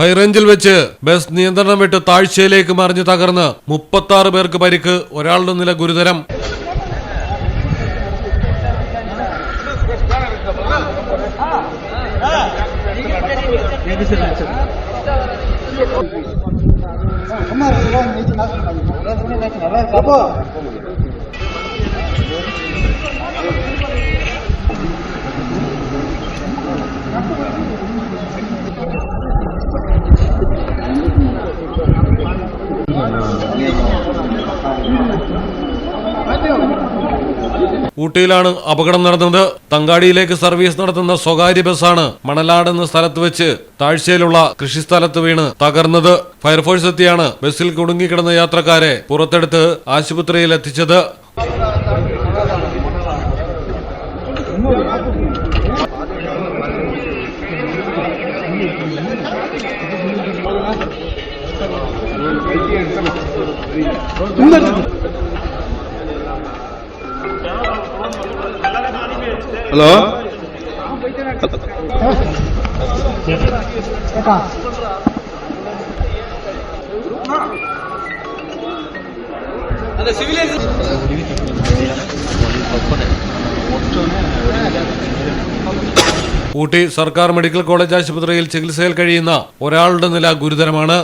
ഹൈറേഞ്ചിൽ വെച്ച് ബസ് നിയന്ത്രണം വിട്ട് താഴ്ചയിലേക്ക് മറിഞ്ഞു തകർന്ന് 36 പേർക്ക് പരിക്ക്, ഒരാളുടെ നില ഗുരുതരം. ഊട്ടിയിലാണ് അപകടം നടന്നത്. തങ്കാടിയിലേക്ക് സർവീസ് നടത്തുന്ന സ്വകാര്യ ബസ്സാണ് മണലാട് എന്ന സ്ഥലത്ത് വെച്ച് താഴ്ചയിലുള്ള കൃഷിസ്ഥലത്ത് വീണ് തകർന്നത്. ഫയർഫോഴ്സ് എത്തിയാണ് ബസ്സിൽ കുടുങ്ങിക്കിടന്ന യാത്രക്കാരെ പുറത്തെടുത്ത് ആശുപത്രിയിൽ എത്തിച്ചത്. ഹലോ, ഊട്ടി സർക്കാർ മെഡിക്കൽ കോളേജ് ആശുപത്രിയിൽ ചികിത്സയിൽ കഴിയുന്ന ഒരാളുടെ നില ഗുരുതരമാണ്.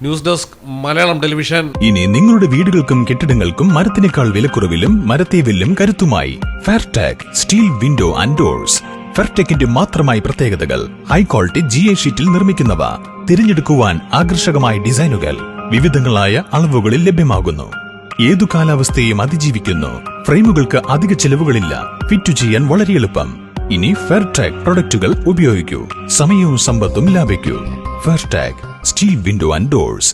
News desk Malayalam television. ഇനി നിങ്ങളുടെ വീടുകൾക്കും കെട്ടിടങ്ങൾക്കും മരത്തിനേക്കാൾ വിലക്കുറവിലും മരത്തേവിലും കരുത്തുമായി ഫെയർടെക് സ്റ്റീൽ വിൻഡോ ആൻഡ് ഡോർസ്. ഫെയർടെക്കിന്റെ മാത്രമായി പ്രത്യേകതകൾ: ഹൈ ക്വാളിറ്റി GA ഷീറ്റിൽ നിർമ്മിക്കുന്നവ, തിരഞ്ഞെടുക്കുവാൻ ആകർഷകമായ ഡിസൈനുകൾ, വിവിധങ്ങളായ അളവുകളിൽ ലഭ്യമാകുന്നു. ഏതു കാലാവസ്ഥയും അതിജീവിക്കുന്നു. ഫ്രെയിമുകൾക്ക് അധിക ചെലവുകളില്ല. ഫിറ്റ് ചെയ്യാൻ വളരെ എളുപ്പം. ഇനി ഫെയർടെക് പ്രൊഡക്റ്റുകൾ ഉപയോഗിക്കൂ. സമയവും സമ്പത്തും ലാഭിക്കൂ. ഫെയർടെക് സ്റ്റീൽ വിൻഡോ ആൻഡ് ഡോർസ്.